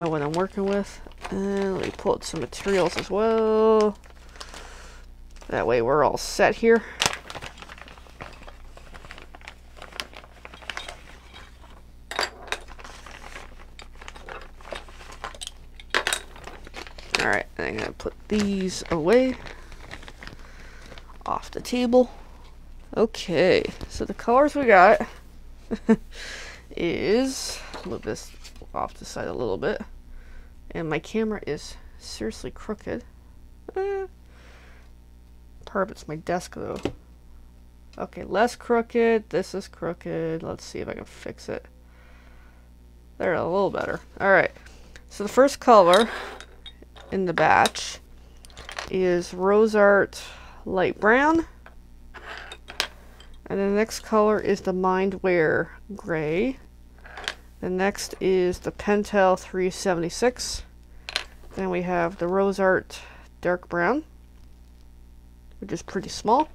what I'm working with. And let me pull out some materials as well. That way we're all set here. Alright, I'm going to put these away off the table. Okay, so the colors we got is, move this off the side a little bit, and my camera is seriously crooked. Part of it's my desk though. Okay, less crooked, this is crooked. Let's see if I can fix it. There, a little better. Alright, so the first color in the batch is Rose Art Light Brown. And the next color is the Mindware Gray. The next is the Pentel 376. Then we have the Rose Art Dark Brown, which is pretty small.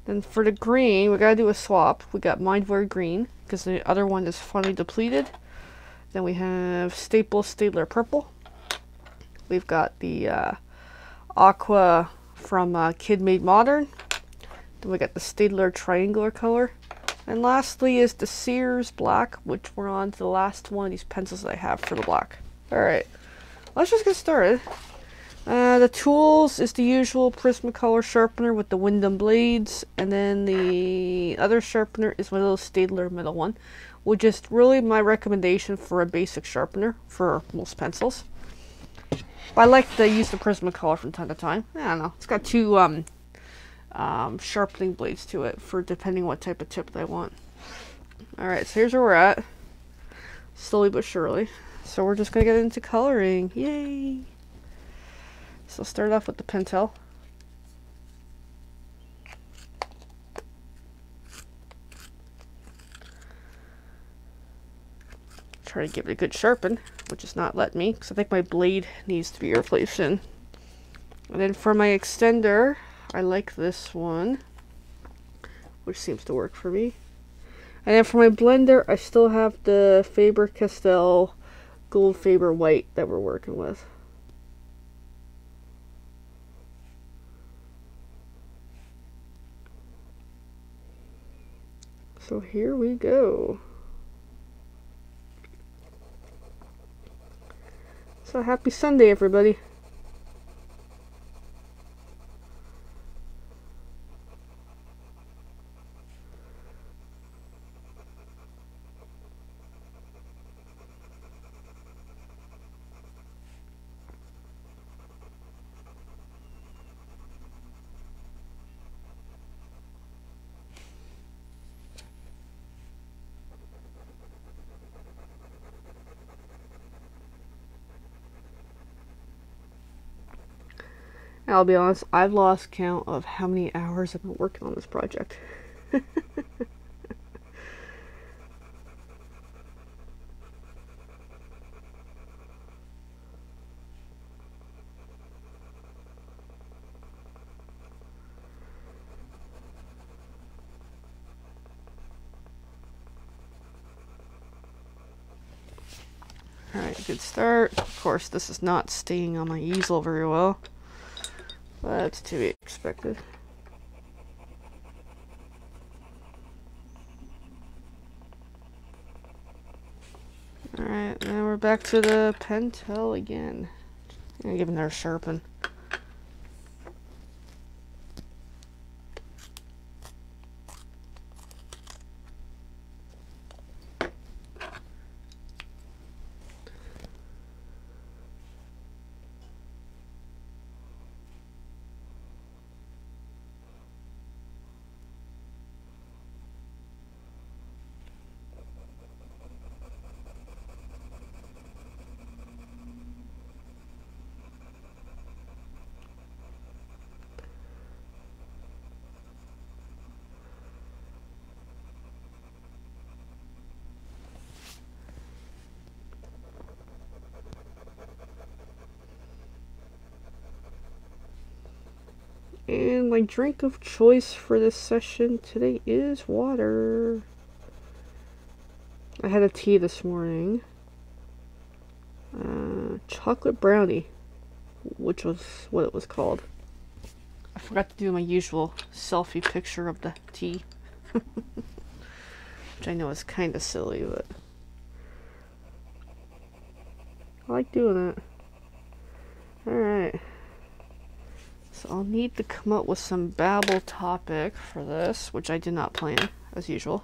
Then for the green, we gotta do a swap. We got Mindware Green, because the other one is finally depleted. Then we have Staedtler Purple. We've got the Aqua from Kid Made Modern. Then we got the Staedtler Triangular color. And lastly is the Sears Black, which we're on to the last one of these pencils that I have for the black. Alright, let's just get started. The tools is the usual Prismacolor sharpener with the Wyndham blades, and then the other sharpener is my little Staedtler middle one, which is really my recommendation for a basic sharpener for most pencils. But I like to use the Prismacolor from time to time. I don't know, it's got two sharpening blades to it for depending what type of tip I want. Alright, so here's where we're at. Slowly but surely. So we're just gonna get into coloring. Yay! So start off with the Pentel. Try to give it a good sharpen, which is not letting me, because I think my blade needs to be replaced in. And then for my extender, I like this one, which seems to work for me. And then for my blender, I still have the Faber-Castell Gold Faber White that we're working with. So here we go. So happy Sunday, everybody. I'll be honest, I've lost count of how many hours I've been working on this project. Alright, good start. Of course, this is not staying on my easel very well. That's to be expected. Alright, now we're back to the Pentel again. I'm gonna give it another sharpen. And my drink of choice for this session today is water. I had a tea this morning. chocolate brownie, which was what it was called. I forgot to do my usual selfie picture of the tea. Which I know is kind of silly, but I like doing it. Alright. So I'll need to come up with some babble topic for this, which I did not plan, as usual.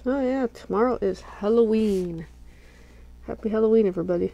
Oh yeah, tomorrow is Halloween. Happy Halloween, everybody.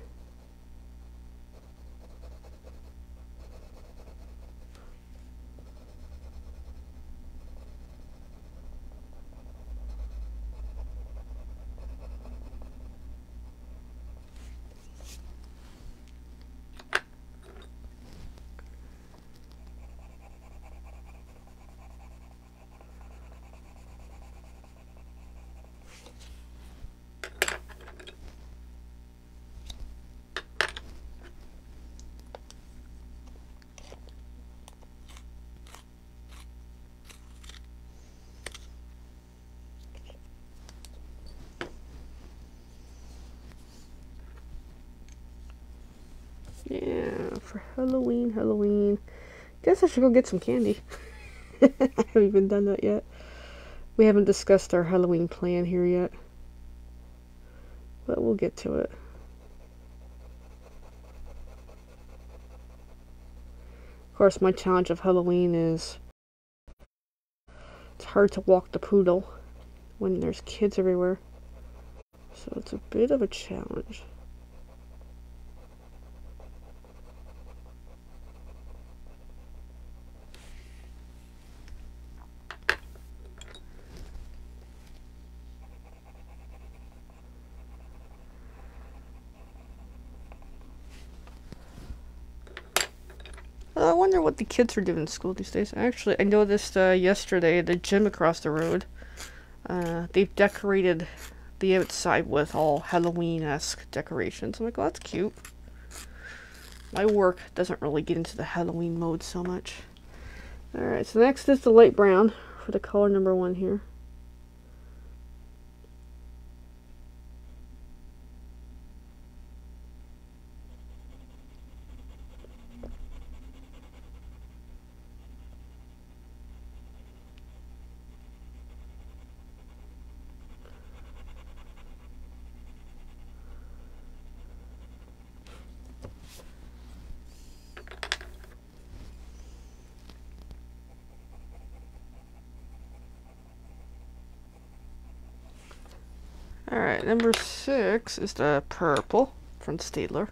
Yeah, for Halloween. Guess I should go get some candy. I haven't even done that yet. We haven't discussed our Halloween plan here yet. But we'll get to it. Of course, my challenge of Halloween is it's hard to walk the poodle when there's kids everywhere. So it's a bit of a challenge. I wonder what the kids are doing in school these days. Actually, I noticed yesterday the gym across the road, they've decorated the outside with all Halloween-esque decorations. I'm like, oh, that's cute. My work doesn't really get into the Halloween mode so much. Alright, so next is the light brown for the color number 1 here. Alright, number 6 is the purple from Staedtler.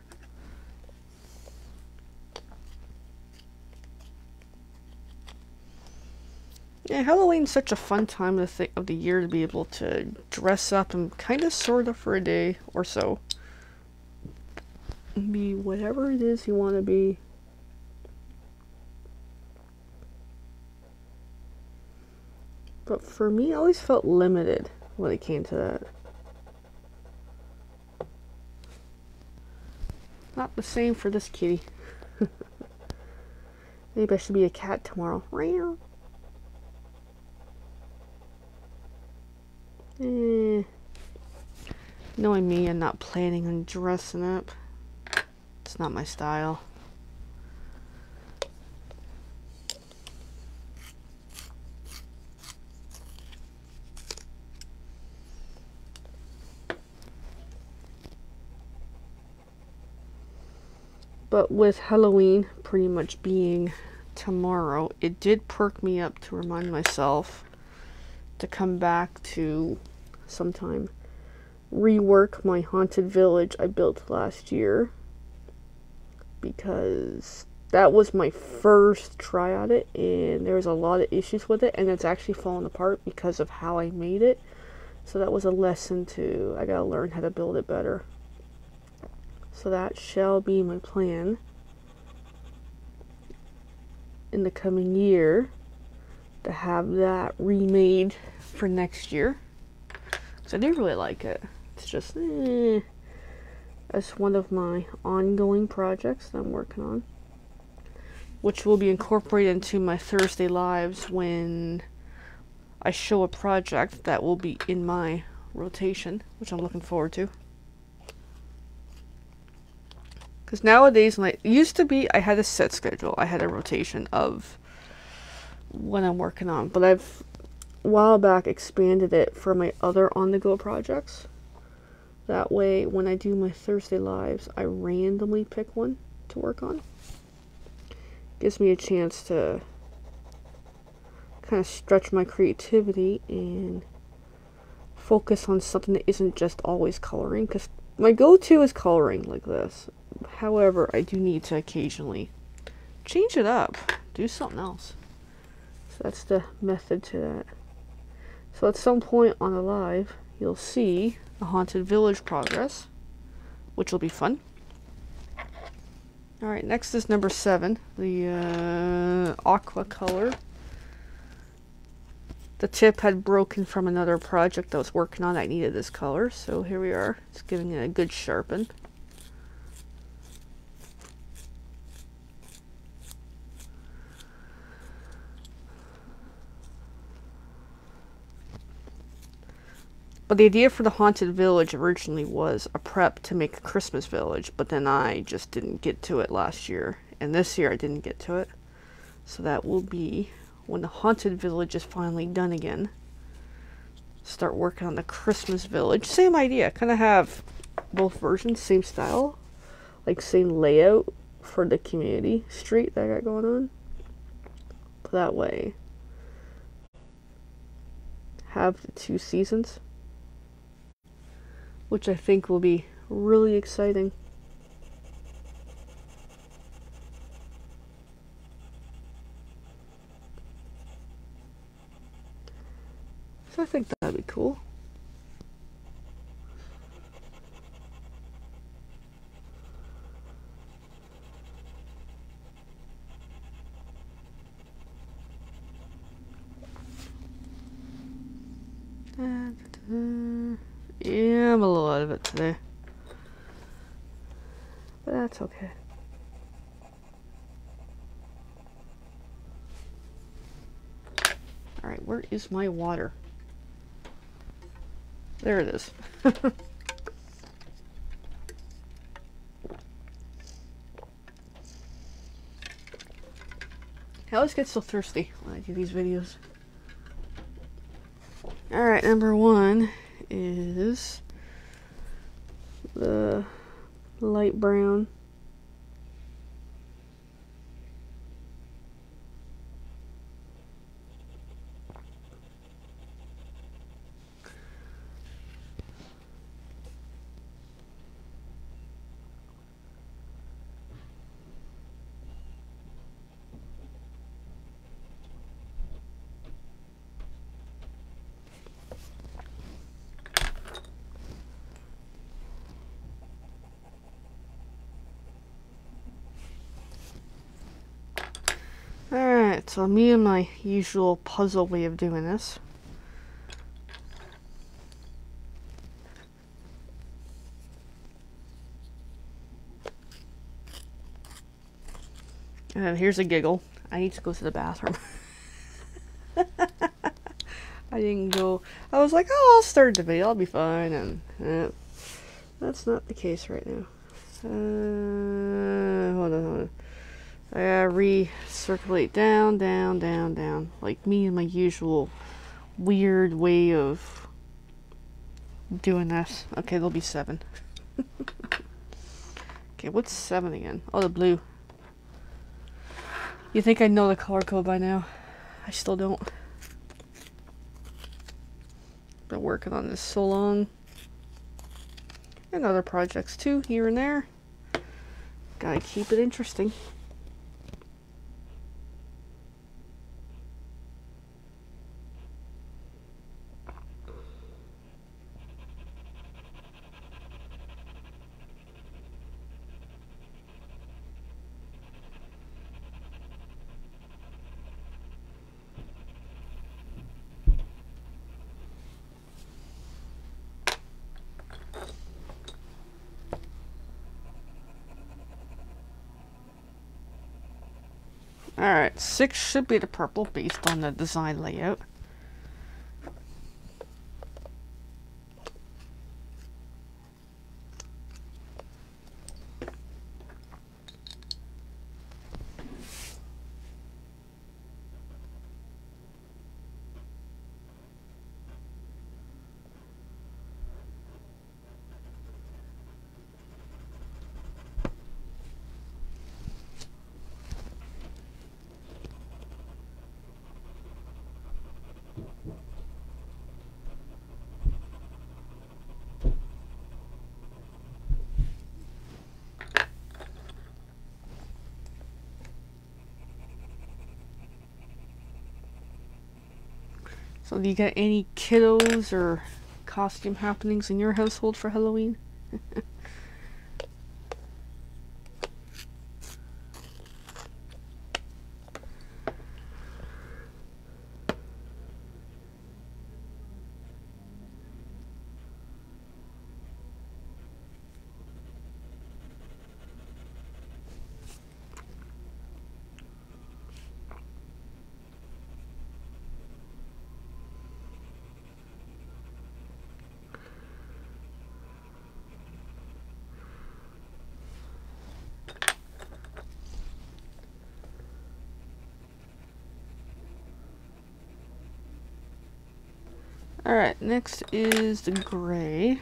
Yeah, Halloween's such a fun time of the year to be able to dress up and kind of sort of for a day or so. Be whatever it is you want to be. But for me, I always felt limited when it came to that. Not the same for this kitty. Maybe I should be a cat tomorrow. Knowing me, I'm not planning on dressing up. It's not my style. But with Halloween pretty much being tomorrow, it did perk me up to remind myself to come back to sometime rework my haunted village I built last year. because that was my first try at it, and there was a lot of issues with it, and it's actually fallen apart because of how I made it. So that was a lesson to, I gotta learn how to build it better. So that shall be my plan in the coming year, to have that remade for next year. Because I do really like it. It's just, that's one of my ongoing projects that I'm working on, which will be incorporated into my Thursday lives when I show a project that will be in my rotation, which I'm looking forward to. Because nowadays, when it used to be, I had a set schedule. I had a rotation of what I'm working on. But I've, a while back, expanded it for my other on-the-go projects. That way, when I do my Thursday lives, I randomly pick one to work on. Gives me a chance to kind of stretch my creativity and focus on something that isn't just always coloring. Because my go-to is coloring like this. However, I do need to occasionally change it up, do something else. So that's the method to that. So at some point on the live, you'll see the Haunted Village progress, which will be fun. Alright, next is number 7, the aqua color. The tip had broken from another project I was working on. I needed this color, so here we are. It's giving it a good sharpen. But the idea for the Haunted Village originally was a prep to make a Christmas village, but then I just didn't get to it last year. And this year I didn't get to it. So that will be when the Haunted Village is finally done again. Start working on the Christmas village. Same idea. Kind of have both versions, same style. Like same layout for the community street that I got going on. But that way, have the 2 seasons, which I think will be really exciting. So I think that'd be cool. Yeah, I'm a little out of it today. But that's okay. Alright, where is my water? There it is. I always get so thirsty when I do these videos. Alright, number 1 is the light brown. Alright, so me and my usual puzzle way of doing this. And here's a giggle. I need to go to the bathroom. I didn't go. I was like, oh, I'll start the video. I'll be fine. And that's not the case right now. Hold on. I gotta recirculate down, down, down, down. Like me and my usual weird way of doing this. Okay, there'll be 7. Okay, what's 7 again? Oh, the blue. You think I know the color code by now? I still don't. Been working on this so long. And other projects too, here and there. Gotta keep it interesting. Alright, 6 should be the purple based on the design layout. So do you got any kiddos or costume happenings in your household for Halloween? Alright, next is the gray.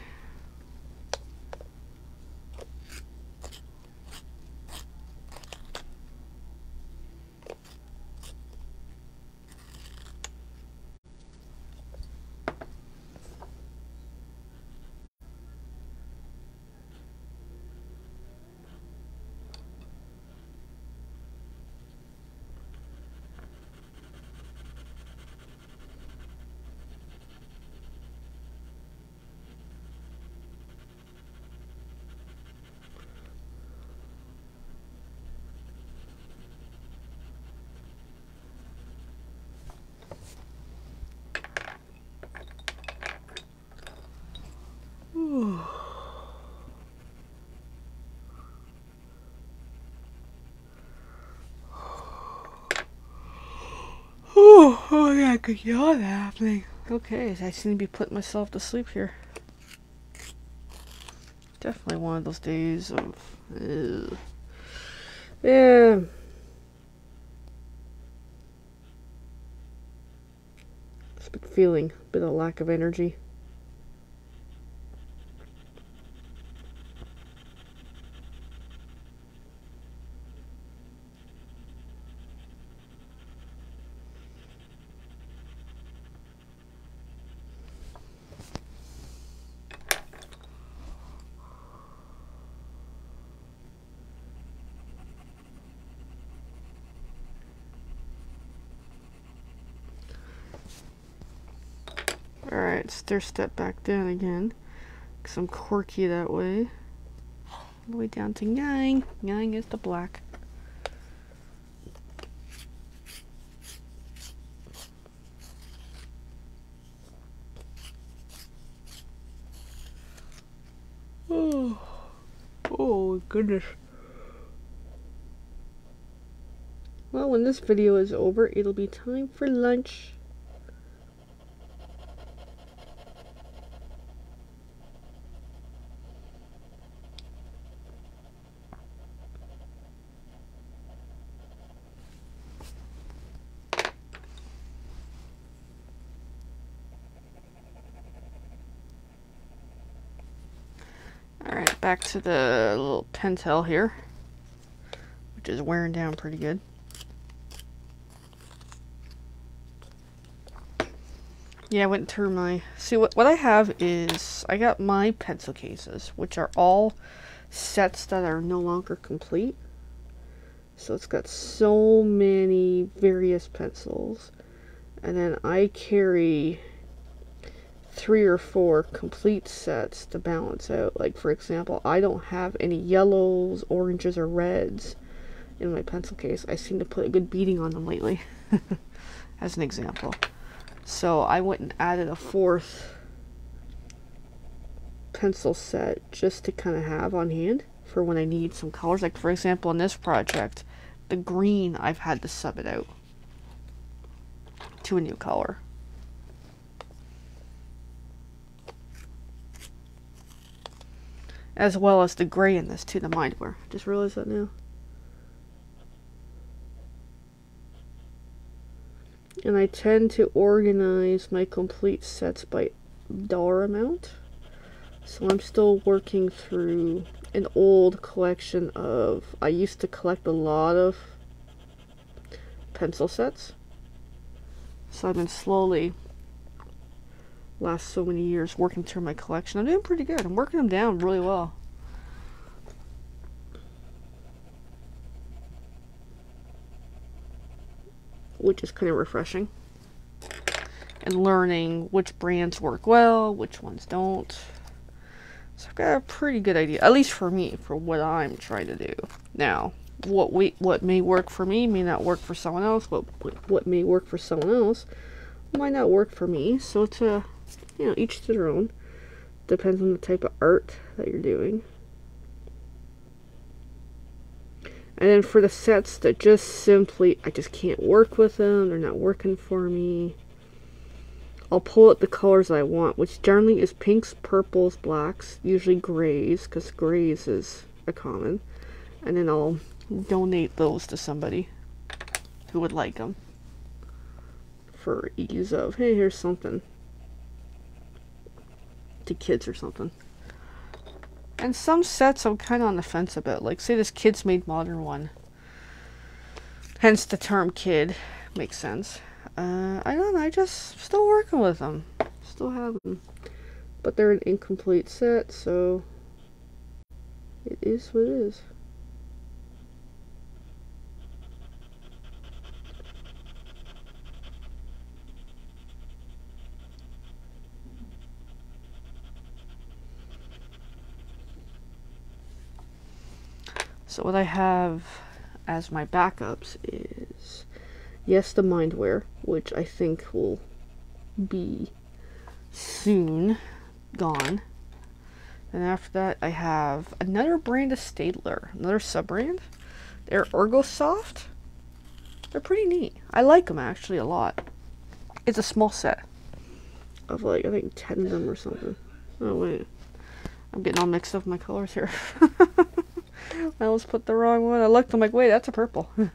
Oh yeah, I could yawn happening. Okay, I seem to be putting myself to sleep here. Definitely one of those days of... yeah. Just been feeling a bit of lack of energy. Alright, stair step back down again. Because I'm quirky that way. All the way down to 9. 9 is the black. Oh goodness. Well, when this video is over, it'll be time for lunch. Alright, back to the little pentel here, which is wearing down pretty good. Yeah, I went through my... See, what I have is... I got my pencil cases, which are all sets that are no longer complete. So it's got so many various pencils. And then I carry 3 or 4 complete sets to balance out. Like, for example, I don't have any yellows, oranges, or reds in my pencil case. I seem to put a good beating on them lately, as an example. So I went and added a 4th pencil set just to kind of have on hand for when I need some colors. Like, for example, in this project, the green, I've had to sub it out to a new color. As well as the gray in this too, the Mindware. Just realized that now. And I tend to organize my complete sets by dollar amount. So I'm still working through an old collection of, I used to collect a lot of pencil sets. So I've been slowly, last so many years, working through my collection. I'm doing pretty good. I'm working them down really well. Which is kind of refreshing. And learning which brands work well, which ones don't. So I've got a pretty good idea, at least for me, for what I'm trying to do. Now, what may work for me may not work for someone else. What may work for someone else might not work for me. So it's a, you know, each to their own. Depends on the type of art that you're doing. And then for the sets that just simply, I just can't work with them, they're not working for me, I'll pull out the colors I want, which generally is pinks, purples, blacks, usually grays, because grays is a common. And then I'll donate those to somebody who would like them. For ease of, hey, here's something. To kids or something. And some sets I'm kind of on the fence about. Like, say this Kids Made Modern one. Hence the term kid. Makes sense. I don't know, I just still working with them. Still have them. But they're an incomplete set, so it is what it is. So what I have as my backups is, yes, the Mindware, which I think will be soon gone. And after that, I have another brand of Staedtler, another sub-brand. They're Ergosoft. They're pretty neat. I like them actually a lot. It's a small set of, like, I think 10 of them or something. Oh wait, I'm getting all mixed up with my colors here. I almost put the wrong one. I looked, I'm like, wait, that's a purple. And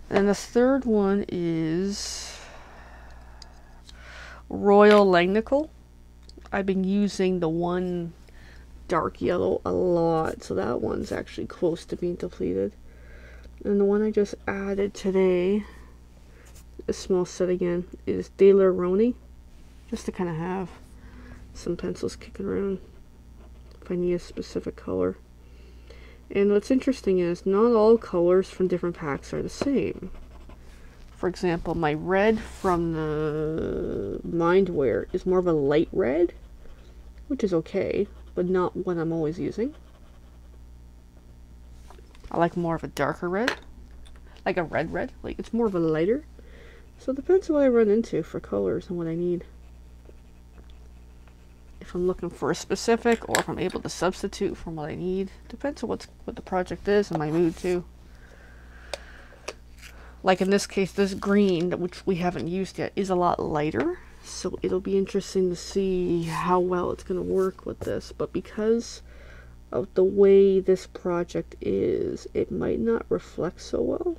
then the third one is Royal Langnickel. I've been using the one dark yellow a lot, so that one's actually close to being depleted. And the one I just added today, a small set again, is Daler-Rowney, just to kind of have some pencils kicking around if I need a specific color. And what's interesting is not all colors from different packs are the same. For example, my red from the Mindware is more of a light red, which is okay, but not what I'm always using. I like more of a darker red, like a red, like it's more of a lighter. So it depends on what I run into for colors and what I need. If I'm looking for a specific, or if I'm able to substitute from what I need. Depends on what the project is and my mood too. Like in this case, this green, which we haven't used yet, is a lot lighter. So it'll be interesting to see how well it's going to work with this. But because of the way this project is, it might not reflect so well.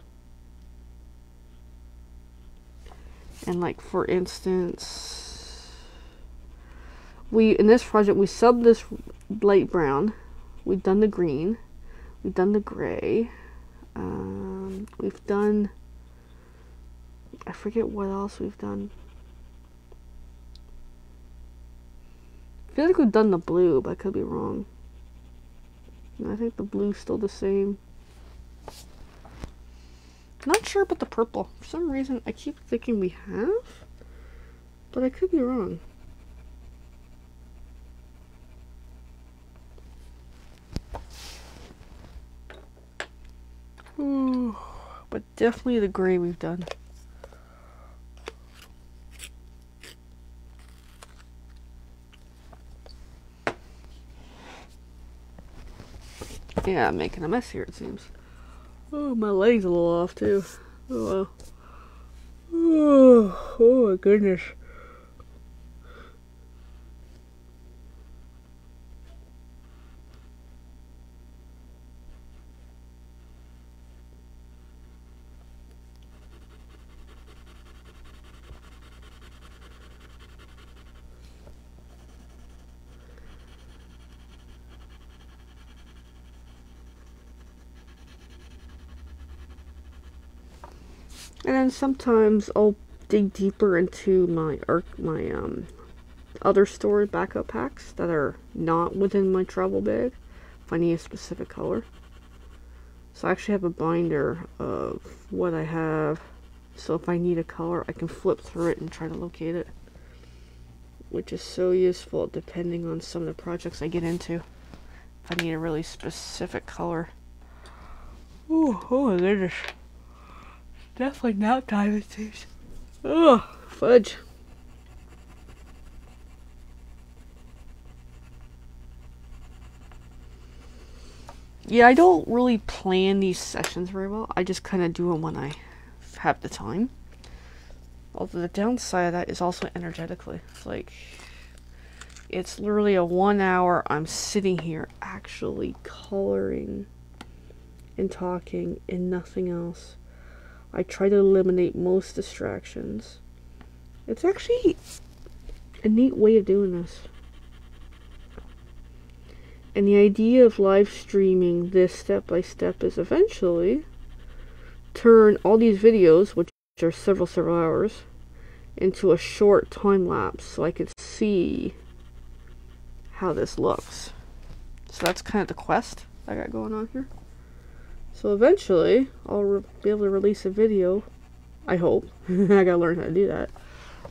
And like, for instance, in this project, we subbed this light brown, we've done the green, we've done the gray, we've done, I forget what else we've done. I feel like we've done the blue, but I could be wrong. I think the blue's still the same. Not sure about the purple. For some reason, I keep thinking we have, but I could be wrong. Ooh, but definitely the gray we've done. Yeah, I'm making a mess here, it seems. Oh, my leg's a little off, too. Oh, well. Oh my goodness. And then sometimes I'll dig deeper into my other stored backup packs that are not within my travel bag if I need a specific color. So I actually have a binder of what I have, so if I need a color I can flip through it and try to locate it, which is so useful depending on some of the projects I get into if I need a really specific color. Ooh, oh my goodness. Definitely nap time, it seems. Oh, fudge. Yeah, I don't really plan these sessions very well. I just kind of do them when I have the time. Although the downside of that is also energetically. It's like, it's literally a 1 hour I'm sitting here actually coloring and talking and nothing else. I try to eliminate most distractions. It's actually a neat way of doing this. And the idea of live streaming this step by step is eventually turn all these videos, which are several hours, into a short time lapse so I could see how this looks. So that's kind of the quest I got going on here. So eventually, I'll be able to release a video, I hope, I gotta learn how to do that,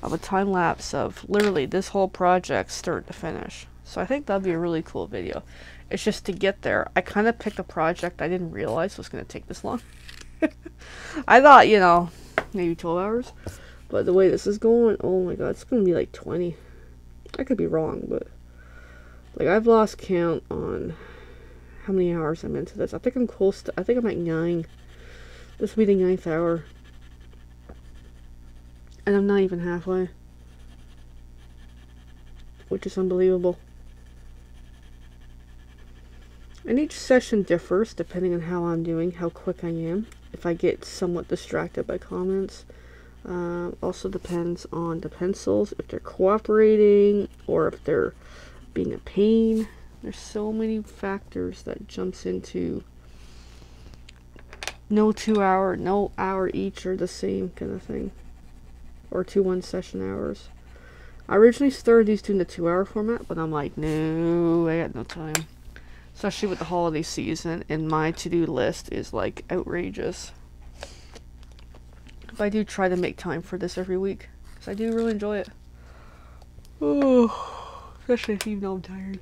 of a time lapse of literally this whole project start to finish. So I think that'd be a really cool video. It's just to get there. I kind of picked a project I didn't realize was going to take this long. I thought, you know, maybe 12 hours. But the way this is going, oh my god, it's going to be like 20. I could be wrong, but like I've lost count on how many hours I'm into this. I think I'm close to, I think I'm at 9. This will be the 9th hour. And I'm not even halfway. Which is unbelievable. And each session differs depending on how I'm doing, how quick I am. If I get somewhat distracted by comments. Also depends on the pencils, if they're cooperating or if they're being a pain. There's so many factors that jumps into no 2 hour, no hour each are the same kind of thing. Or 2 1 session hours. I originally started these doing the 2 hour format, but I'm like, no, I got no time. Especially with the holiday season, and my to-do list is like outrageous. But I do try to make time for this every week, because I do really enjoy it. Oh, especially if you know I'm tired.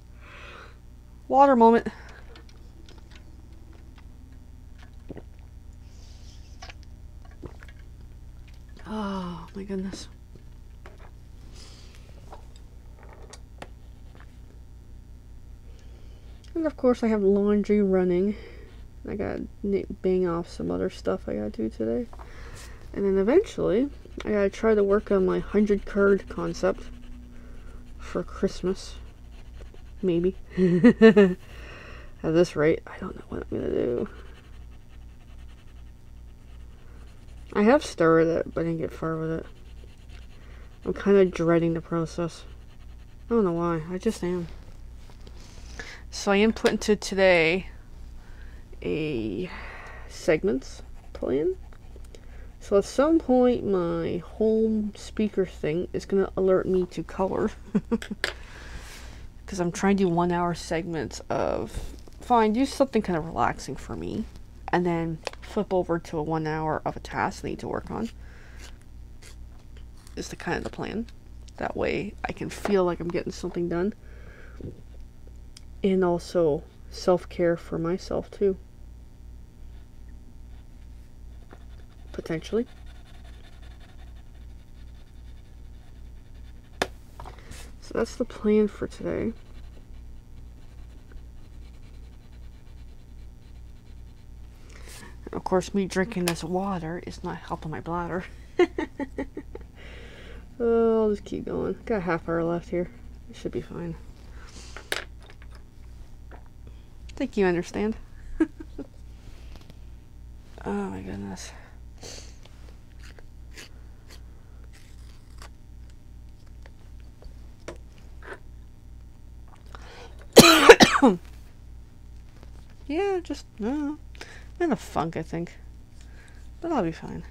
Water moment. Oh my goodness. And of course I have laundry running. I gotta bang off some other stuff I gotta do today. And then eventually, I gotta try to work on my 100 card concept for Christmas. Maybe. At this rate, I don't know what I'm gonna do. I have started it, but I didn't get far with it. I'm kind of dreading the process. I don't know why, I just am. So I input into today a segments plan. So at some point my home speaker thing is going to alert me to color. because I'm trying to do 1 hour segments of, fine, do something kind of relaxing for me, and then flip over to a 1 hour of a task I need to work on. Is the kind of the plan. That way I can feel like I'm getting something done. And also self-care for myself too. Potentially. So that's the plan for today. And of course, me drinking this water is not helping my bladder. Oh, I'll just keep going. Got a half hour left here. It should be fine. I think you understand. Oh my goodness. Yeah, just, I'm in a funk, I think. But I'll be fine.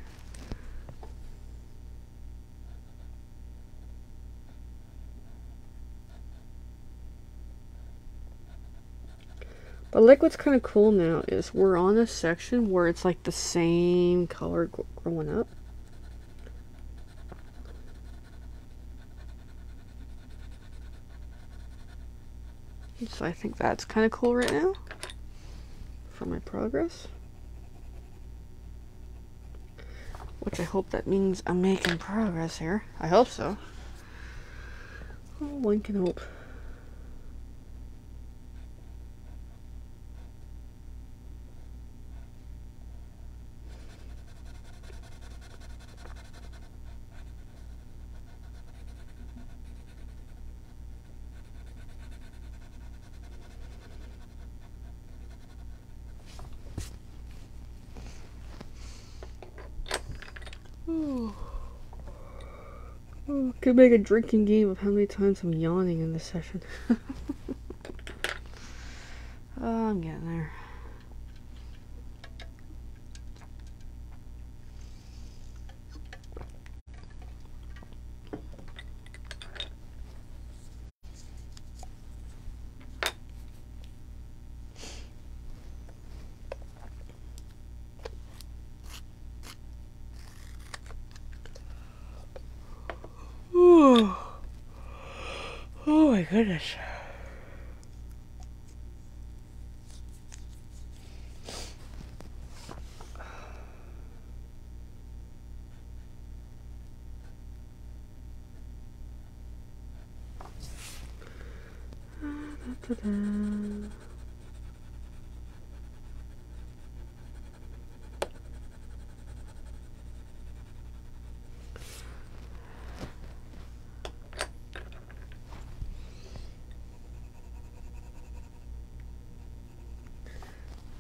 But like what's kind of cool now is we're on a section where it's like the same color growing up. So I think that's kind of cool right now for my progress. Which I hope that means I'm making progress here. I hope so. Oh, one can hope. Oh, could make a drinking game of how many times I'm yawning in this session. Oh, I'm getting there. Oh my goodness.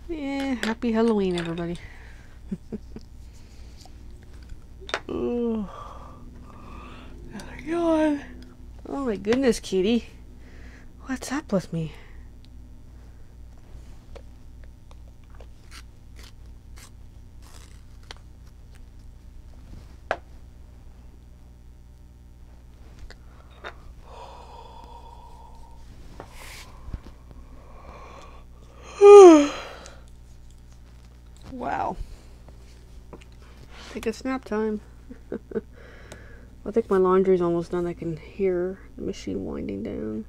Yeah, happy Halloween, everybody. Oh, God. Oh my goodness, kitty. What's up with me? Wow. Take a snap time. I think my laundry's almost done. I can hear the machine winding down.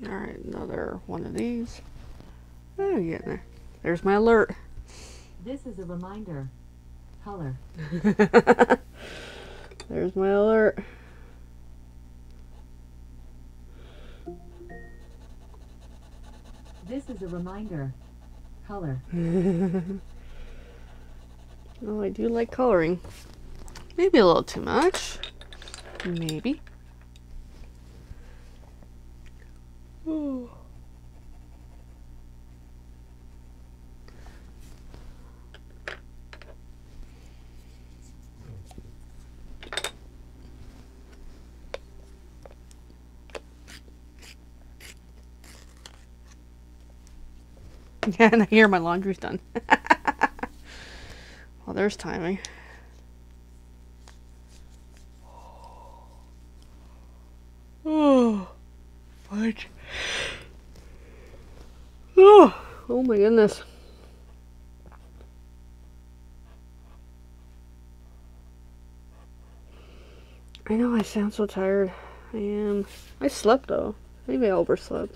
Alright, another one of these. Oh, you're getting there. There's my alert. This is a reminder. Color. There's my alert. This is a reminder. Color. Oh, I do like coloring. Maybe a little too much. Maybe. Ooh. Yeah, and I hear my laundry's done. Well, there's timing. Oh, fudge. Oh my goodness. I know I sound so tired. I am. I slept though. Maybe I overslept.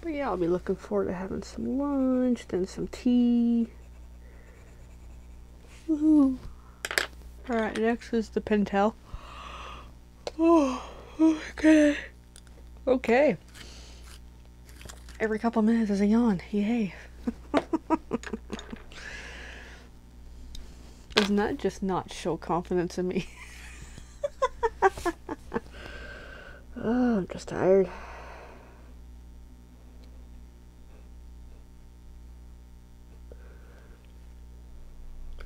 But yeah, I'll be looking forward to having some lunch, then some tea. Woohoo! Alright, next is the Pentel. Oh, okay. Okay. Every couple minutes is a yawn. Yay. Doesn't that just not show confidence in me? Oh, I'm just tired.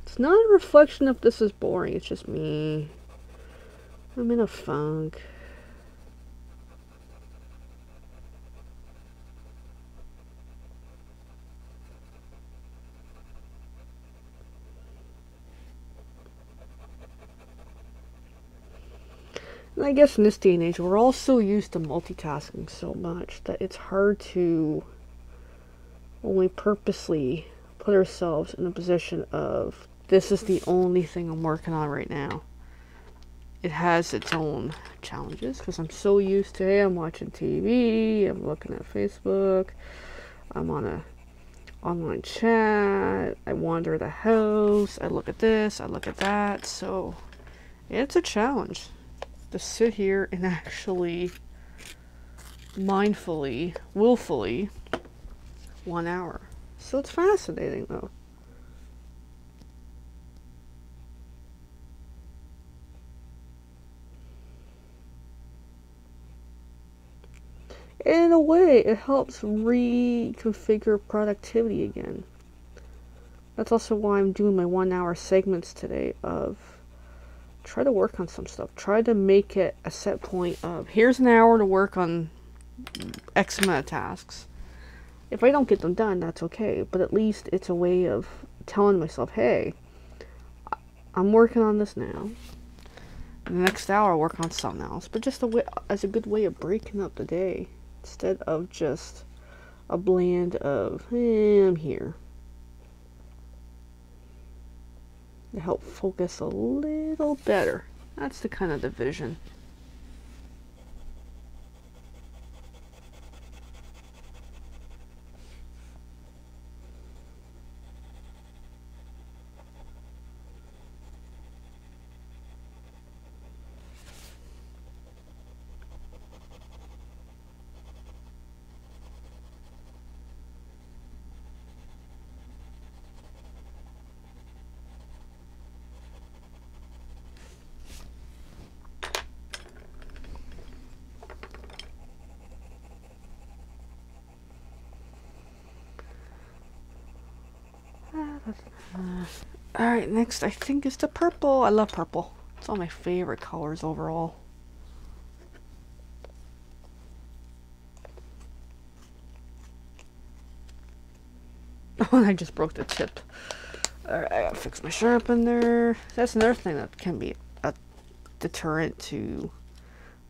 It's not a reflection if this is boring, it's just me. I'm in a funk. And I guess in this day and age, we're all so used to multitasking so much that it's hard to only purposely put ourselves in a position of, this is the only thing I'm working on right now. It has its own challenges because I'm so used to, hey, I'm watching TV, I'm looking at Facebook, I'm on a online chat, I wander the house, I look at this, I look at that. So it's a challenge to sit here and actually mindfully, willfully 1 hour. So it's fascinating though. In a way, it helps reconfigure productivity again. That's also why I'm doing my 1 hour segments today of try to work on some stuff. Try to make it a set point of, here's an hour to work on X amount of tasks. If I don't get them done, that's okay. But at least it's a way of telling myself, hey, I'm working on this now. And the next hour I'll work on something else. But just as a good way of breaking up the day. Instead of just a blend of, hey, I'm here. To help focus a little better. That's the kind of the vision. Alright, next I think is the purple. I love purple. It's all my favorite colors overall. Oh, and I just broke the tip. Alright, I gotta fix my sharpener. That's another thing that can be a deterrent to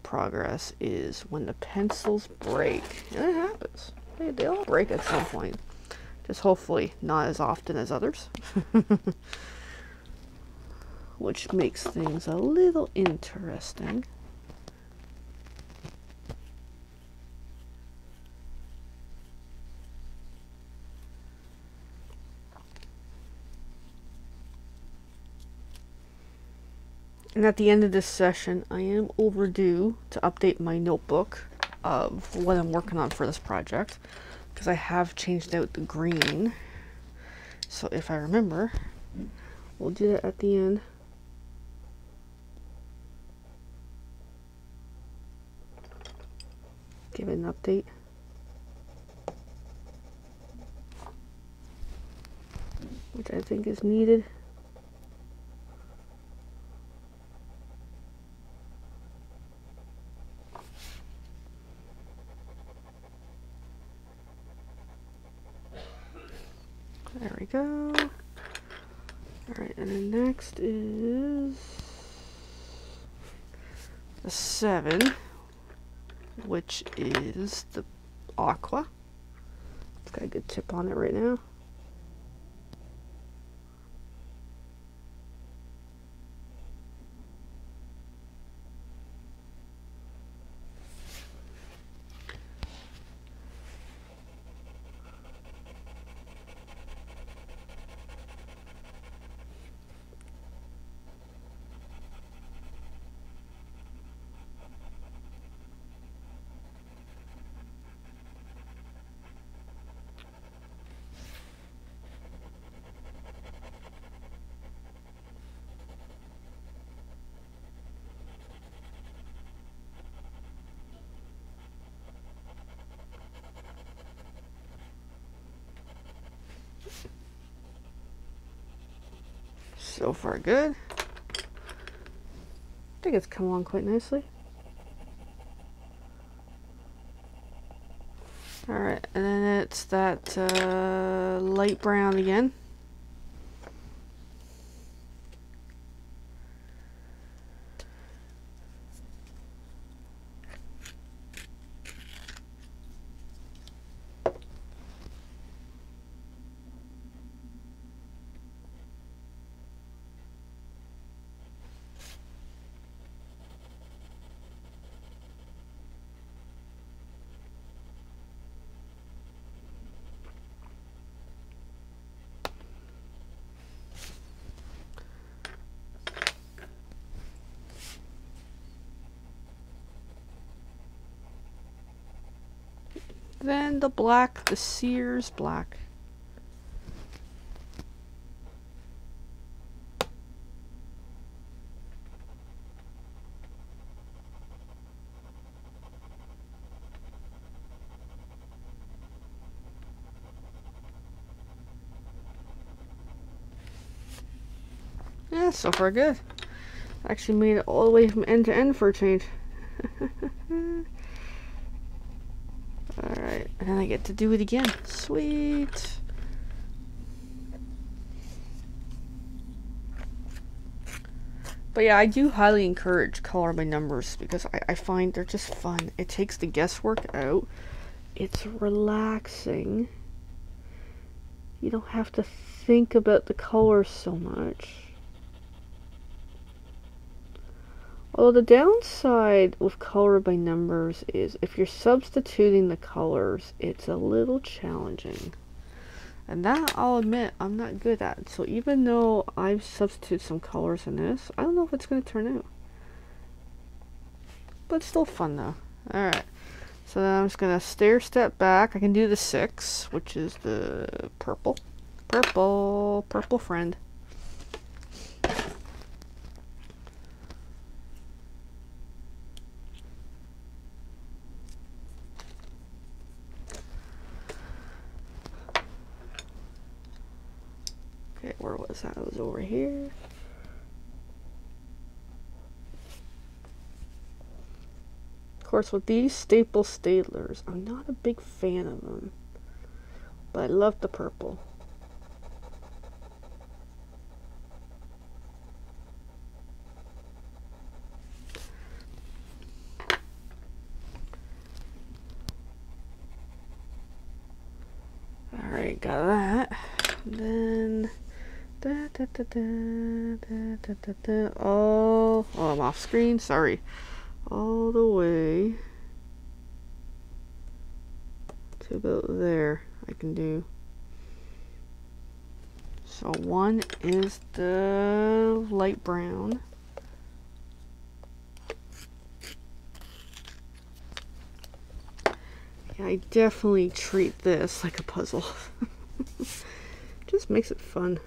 progress, is when the pencils break. And it happens. They all break at some point. Just hopefully not as often as others. Which makes things a little interesting. And at the end of this session, I am overdue to update my notebook of what I'm working on for this project, because I have changed out the green. So if I remember, we'll do that at the end. Give it an update. Which I think is needed. There we go. Alright, and then next is the 7, which is the aqua. It's got a good tip on it right now. So far good. I think it's come along quite nicely. Alright, and then it's that light brown again. Then the black, the Sears black. Yeah, so far good. Actually made it all the way from end to end for a change. Alright, and then I get to do it again. Sweet. But yeah, I do highly encourage color by numbers because I find they're just fun. It takes the guesswork out. It's relaxing. You don't have to think about the colors so much. Although the downside with color by numbers is if you're substituting the colors, it's a little challenging. And that, I'll admit, I'm not good at. So even though I've substituted some colors in this, I don't know if it's going to turn out. But it's still fun though. Alright. So then I'm just going to stair step back. I can do the 6, which is the purple. Purple friend. Okay, where was that? It was over here. Of course, with these staple staplers, I'm not a big fan of them, but I love the purple. Alright, got that. And then oh, I'm off screen, sorry. All the way to about there I can do. So one is the light brown. I definitely treat this like a puzzle. Just makes it fun.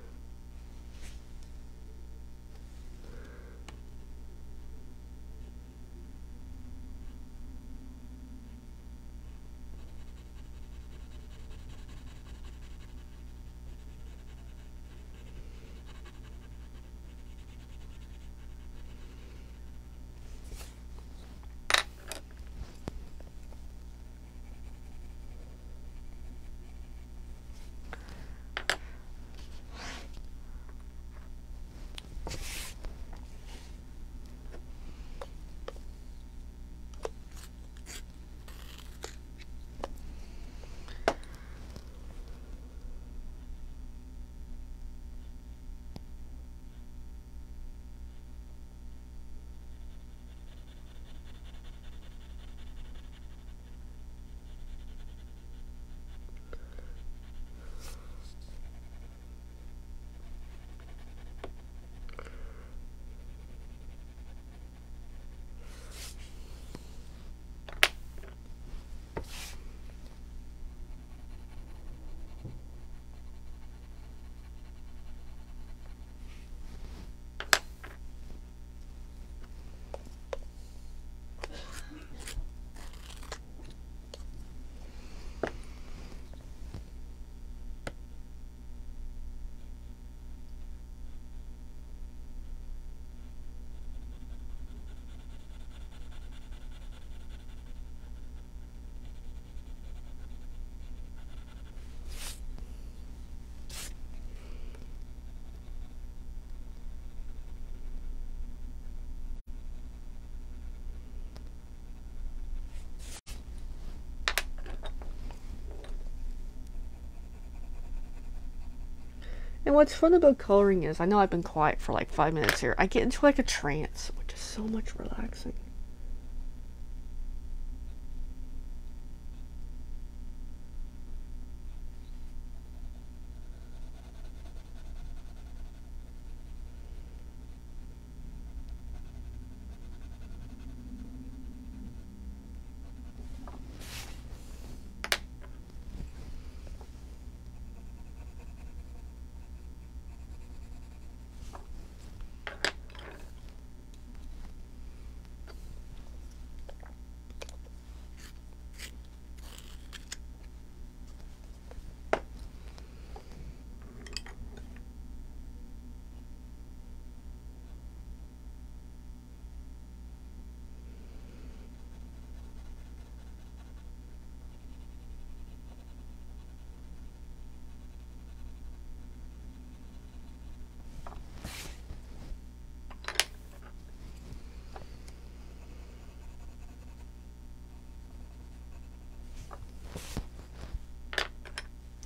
And what's fun about coloring is, I know I've been quiet for like 5 minutes here, I get into like a trance, which is so much relaxing.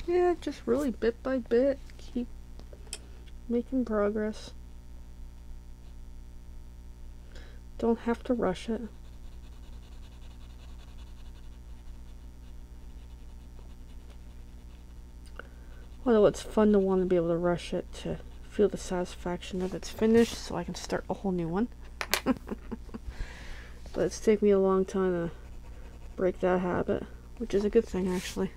Yeah, just really bit by bit, keep making progress. Don't have to rush it. Although it's fun to want to be able to rush it to feel the satisfaction of it's finished so I can start a whole new one. But it's taken me a long time to break that habit, which is a good thing actually.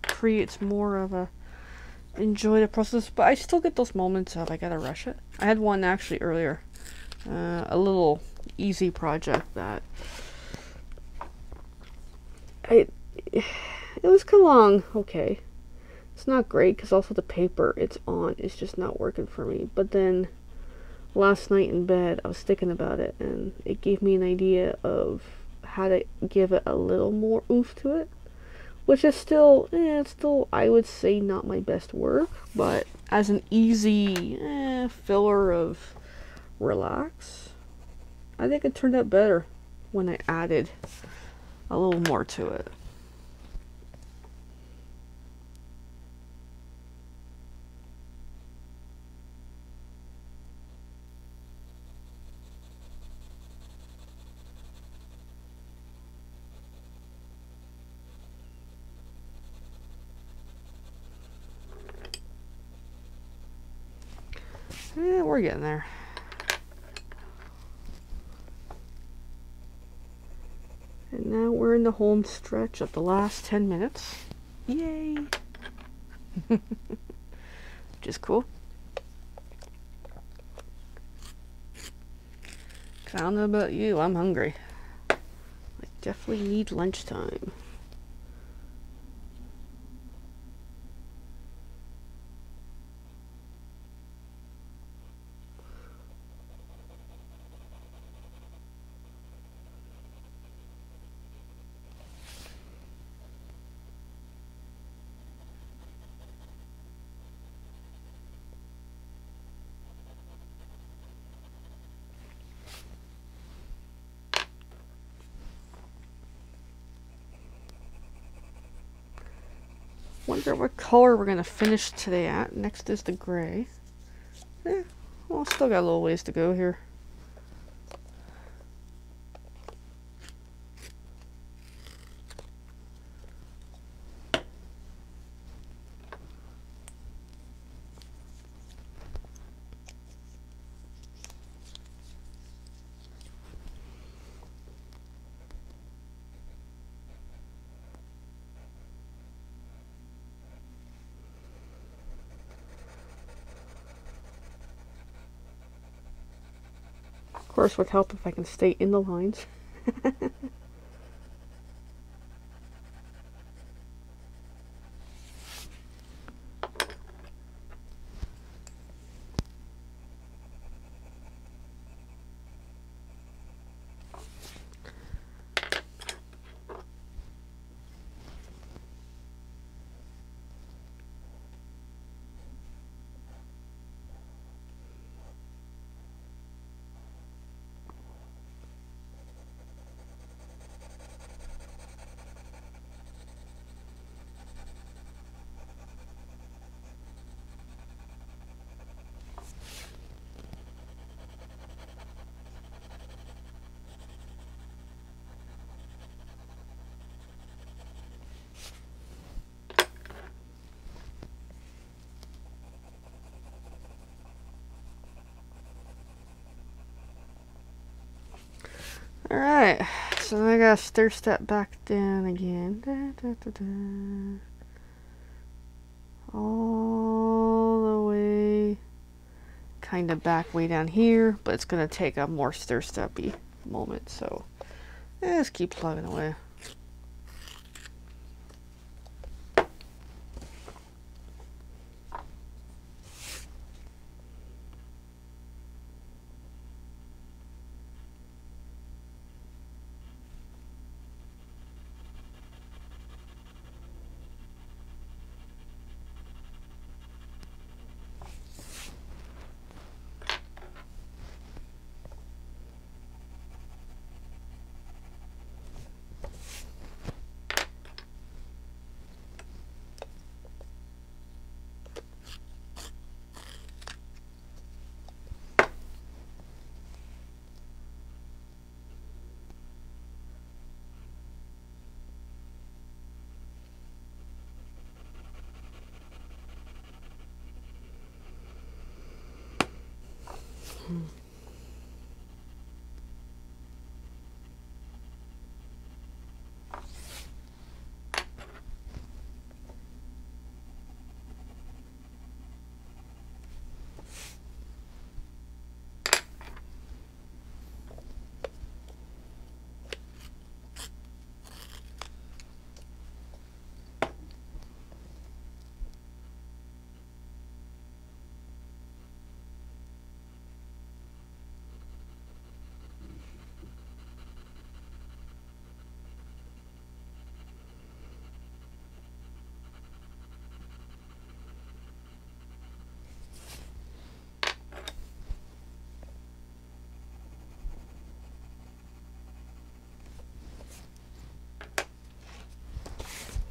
Creates more of a enjoy the process, but I still get those moments of I gotta rush it. I had one actually earlier, a little easy project that it was come along okay. It's not great because also the paper it's on is just not working for me. But then last night in bed I was thinking about it and it gave me an idea of how to give it a little more oomph to it, which is still, it's still I would say not my best work, but as an easy filler of relax, I think it turned out better when I added a little more to it. Yeah, we're getting there. And Now we're in the home stretch of the last 10 minutes. Yay! Which is cool. I don't know about you, I'm hungry. I definitely need lunchtime. Wonder what color we're gonna finish today at. Next is the gray. Well, still got a little ways to go here. Of course, would help if I can stay in the lines. Alright, so I gotta stair step back down again. All the way, kind of back way down here, but it's gonna take a more stair steppy moment, so just keep plugging away.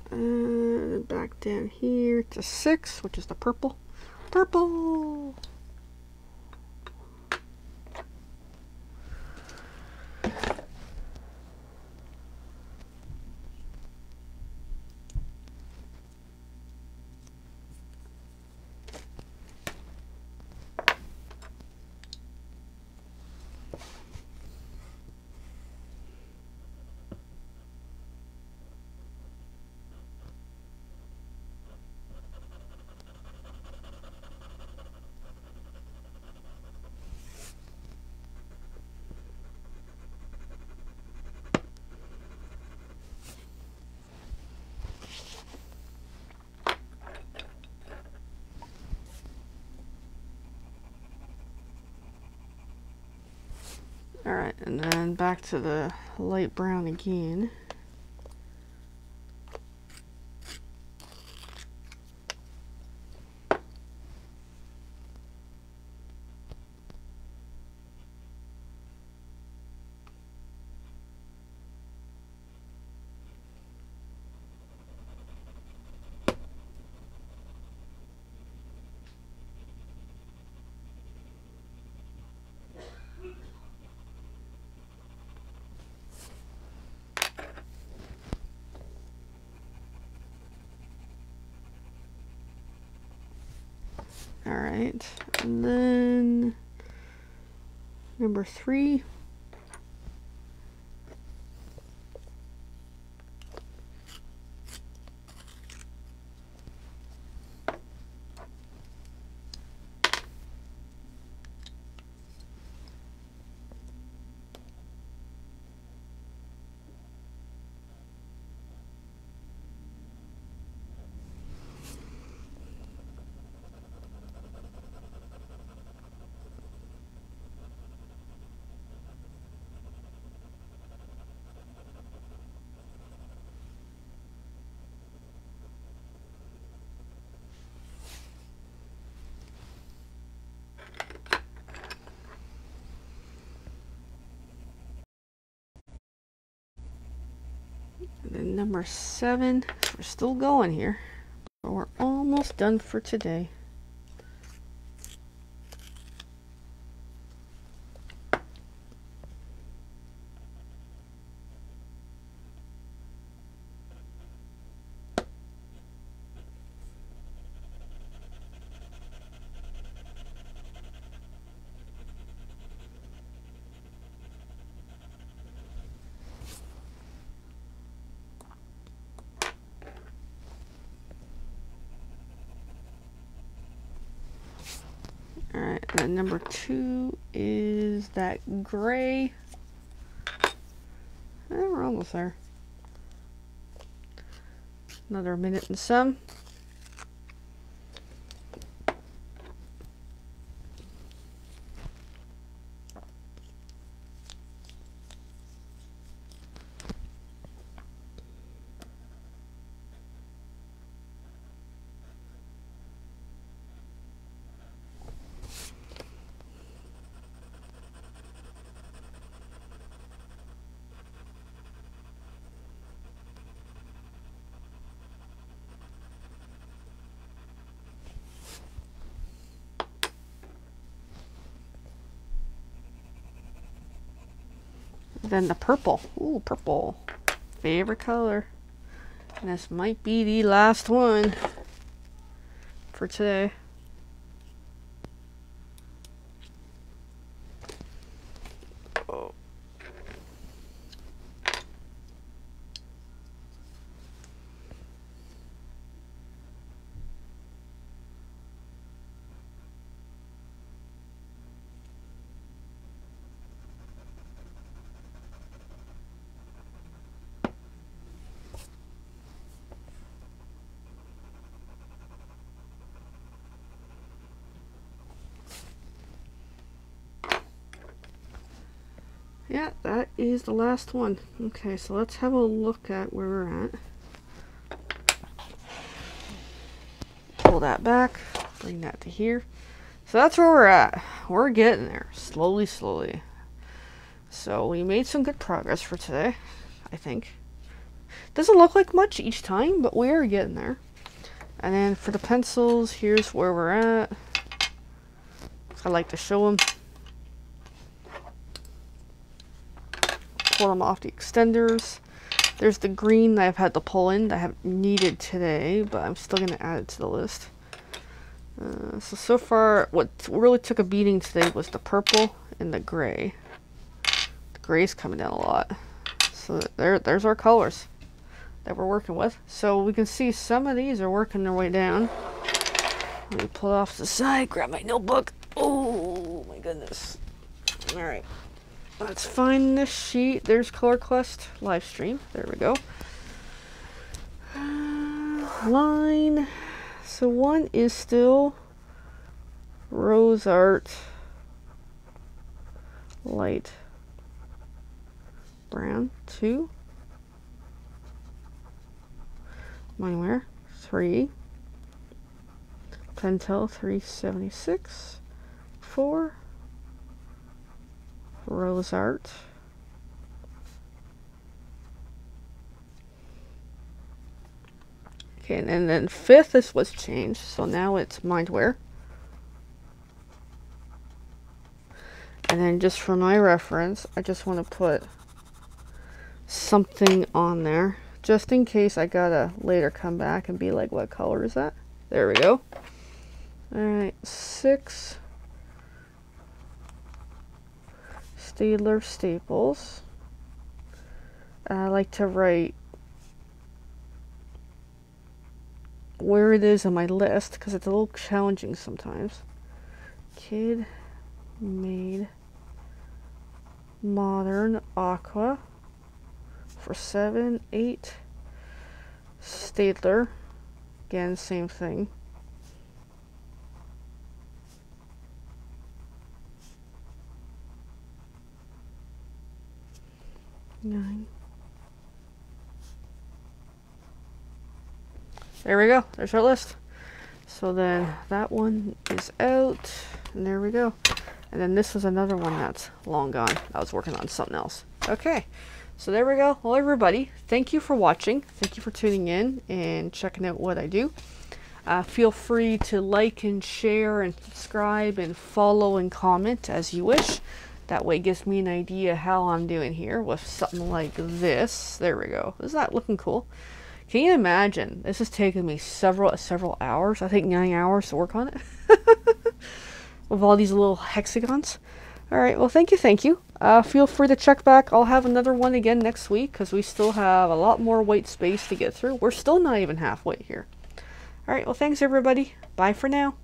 And back down here to 6, which is the purple. Purple! and then back to the light brown again. Alright, and then number 3. And then number 7, we're still going here, but we're almost done for today. Alright, and then number 2 is that gray. We're almost there. Another minute and some. Then the purple. Ooh, purple. Favorite color. And this might be the last one for today. Oh. Yeah, that is the last one. Okay, so let's have a look at where we're at. Pull that back, bring that to here. So that's where we're at. We're getting there, slowly, slowly. So we made some good progress for today, I think. Doesn't look like much each time, but we are getting there. And then for the pencils, here's where we're at. I like to show them. Pull them off the extenders. There's the green that I've had to pull in that I haven't needed today, but I'm still going to add it to the list. So far, what really took a beating today was the purple and the gray. The gray's coming down a lot. So there's our colors that we're working with. So we can see some of these are working their way down. Let me pull it off to the side, grab my notebook. Oh my goodness. Alright. Let's find this sheet. There's Color Quest Livestream. There we go. Line. So one is still Rose Art Light brown, 2, Mindware, 3, Pentel 376, 4, Rose Art, okay, and then 5th is what's changed, so now it's Mindware. And then just for my reference, I just want to put something on there, just in case I gotta later come back and be like, what color is that? There we go. Alright, 6, Staedtler Staples. I like to write where it is on my list, because it's a little challenging sometimes. Kid Made Modern Aqua for 7, 8, Staedtler, again same thing, 9. There we go, there's our list. So then that one is out, and there we go. And then this was another one that's long gone. I was working on something else. Okay, so there we go. Well, everybody, thank you for watching. Thank you for tuning in and checking out what I do. Feel free to like and share and subscribe and follow and comment as you wish. That way it gives me an idea how I'm doing here with something like this. There we go. Isn't that looking cool? Can you imagine? This has taken me several hours. I think 9 hours to work on it. With all these little hexagons. Alright, well thank you. Feel free to check back. I'll have another one again next week, because we still have a lot more white space to get through. We're still not even halfway here. Alright, well thanks everybody. Bye for now.